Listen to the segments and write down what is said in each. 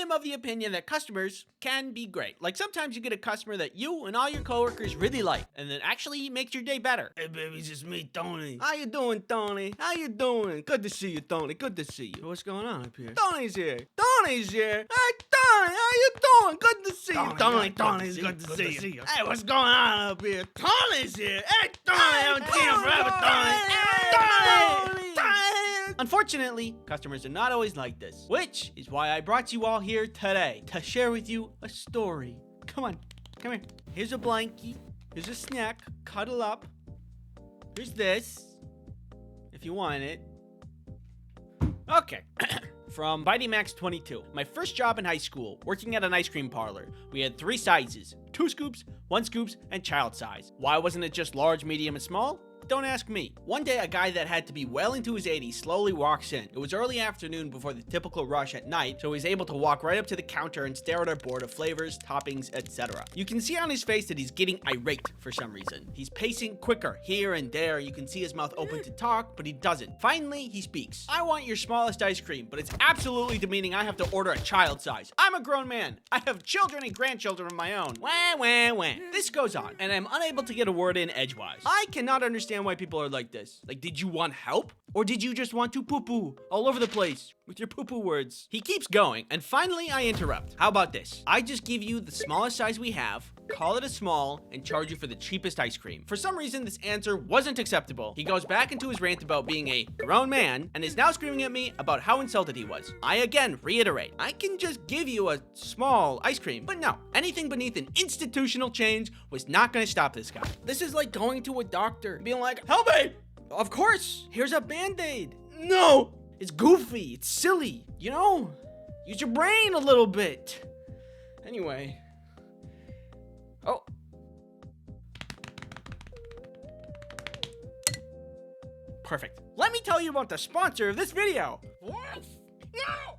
am of the opinion that customers can be great. Like sometimes you get a customer that you and all your coworkers really like, and that actually makes your day better. Hey baby, it's just me, Tony. How you doing, Tony? How you doing? Good to see you, Tony. Good to see you. What's going on up here? Tony's here. Tony's here. Hey, Tony, how you doing? Good to see you. Tony's good to see you. Hey, what's going on up here? Tony's here. Hey, Tony, I haven't seen him forever, Tony. Tony. Unfortunately, customers are not always like this, which is why I brought you all here today to share with you a story. Come on, come here. Here's a blankie. Here's a snack. Cuddle up. Here's this, if you want it. Okay. From Bitey Max 22. My first job in high school, working at an ice cream parlor. We had 3 sizes, 2 scoops, 1 scoops, and child size. Why wasn't it just large, medium, and small? Don't ask me. One day, a guy that had to be well into his 80s slowly walks in. It was early afternoon before the typical rush at night, so he was able to walk right up to the counter and stare at our board of flavors, toppings, etc. You can see on his face that he's getting irate for some reason. He's pacing quicker here and there. You can see his mouth open to talk, but he doesn't. Finally, he speaks. I want your smallest ice cream, but it's absolutely demeaning I have to order a child size. I'm a grown man. I have children and grandchildren of my own. Wah, wah, wah. This goes on, and I'm unable to get a word in edgewise. I cannot understand why people are like this. Like, did you want help? Or did you just want to poo-poo all over the place with your poo-poo words? He keeps going, and finally I interrupt. How about this? I just give you the smallest size we have, call it a small, and charge you for the cheapest ice cream. For some reason, this answer wasn't acceptable. He goes back into his rant about being a grown man, and is now screaming at me about how insulted he was. I again reiterate, I can just give you a small ice cream, but no, anything beneath an institutional change was not gonna stop this guy. This is like going to a doctor, being like, help me! Of course, here's a Band-Aid. No, it's goofy, it's silly, you know? Use your brain a little bit. Anyway. Oh. Perfect. Let me tell you about the sponsor of this video. What? No!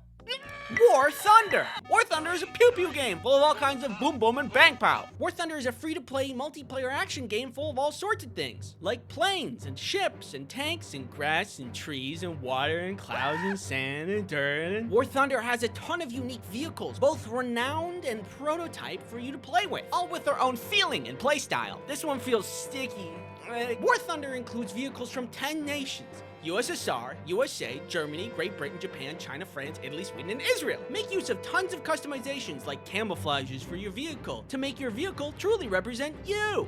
War Thunder! War Thunder is a pew-pew game full of all kinds of boom boom and bang pow. War Thunder is a free-to-play multiplayer action game full of all sorts of things, like planes and ships and tanks and grass and trees and water and clouds and sand and dirt. And War Thunder has a ton of unique vehicles, both renowned and prototype for you to play with, all with their own feeling and playstyle. This one feels sticky. War Thunder includes vehicles from 10 nations. USSR, USA, Germany, Great Britain, Japan, China, France, Italy, Sweden, and Israel. Make use of tons of customizations like camouflages for your vehicle to make your vehicle truly represent you.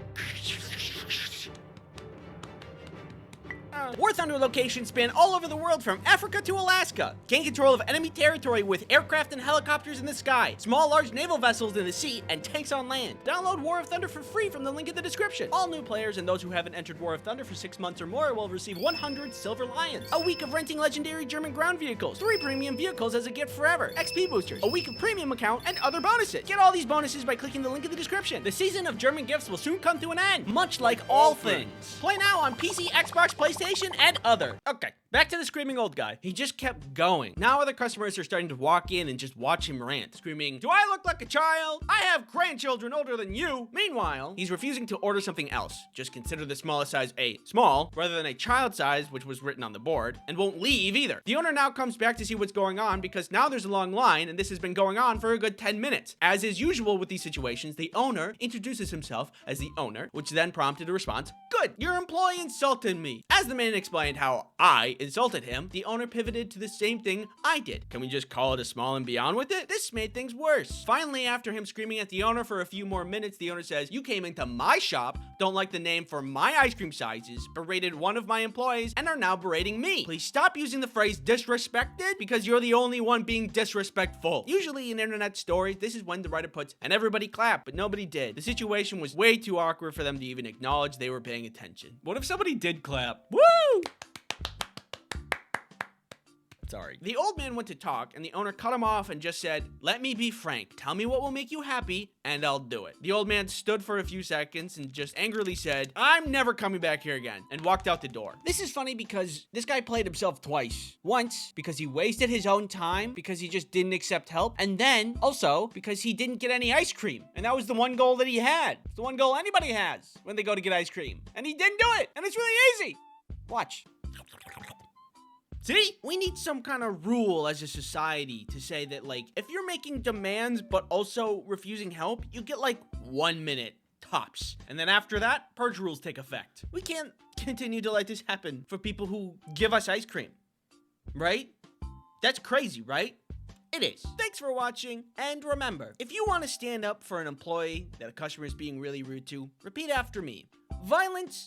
War Thunder locations span all over the world from Africa to Alaska. Gain control of enemy territory with aircraft and helicopters in the sky, small large naval vessels in the sea, and tanks on land. Download War of Thunder for free from the link in the description. All new players and those who haven't entered War of Thunder for 6 months or more will receive 100 Silver Lions, a week of renting legendary German ground vehicles, 3 premium vehicles as a gift forever, XP boosters, a week of premium account, and other bonuses. Get all these bonuses by clicking the link in the description. The season of German gifts will soon come to an end, much like all things. Play now on PC, Xbox, PlayStation, and other. Okay, back to the screaming old guy. He just kept going. Now other customers are starting to walk in and just watch him rant, screaming, do I look like a child? I have grandchildren older than you. Meanwhile, he's refusing to order something else. Just consider the smallest size a small rather than a child size, which was written on the board, and won't leave either. The owner now comes back to see what's going on because now there's a long line and this has been going on for a good 10 minutes. As is usual with these situations, the owner introduces himself as the owner, which then prompted a response, good, your employee insulted me. As the man explained how I insulted him, the owner pivoted to the same thing I did. Can we just call it a small and be on with it? This made things worse. Finally, after him screaming at the owner for a few more minutes, the owner says, you came into my shop, don't like the name for my ice cream sizes, berated one of my employees, and are now berating me. Please stop using the phrase disrespected because you're the only one being disrespectful. Usually in internet stories, this is when the writer puts, and everybody clapped, but nobody did. The situation was way too awkward for them to even acknowledge they were paying attention. What if somebody did clap? Woo! Sorry. The old man went to talk and the owner cut him off and just said, let me be frank. Tell me what will make you happy and I'll do it. The old man stood for a few seconds and just angrily said, I'm never coming back here again, and walked out the door. This is funny because this guy played himself twice. Once because he wasted his own time because he just didn't accept help, and then also because he didn't get any ice cream. And that was the one goal that he had. It's the one goal anybody has when they go to get ice cream. And he didn't do it. And it's really easy. Watch. See? We need some kind of rule as a society to say that, like, if you're making demands but also refusing help, you get like 1 minute tops. And then after that, purge rules take effect. We can't continue to let this happen for people who give us ice cream, right? That's crazy, right? It is. Thanks for watching, and remember, if you want to stand up for an employee that a customer is being really rude to, repeat after me. Violence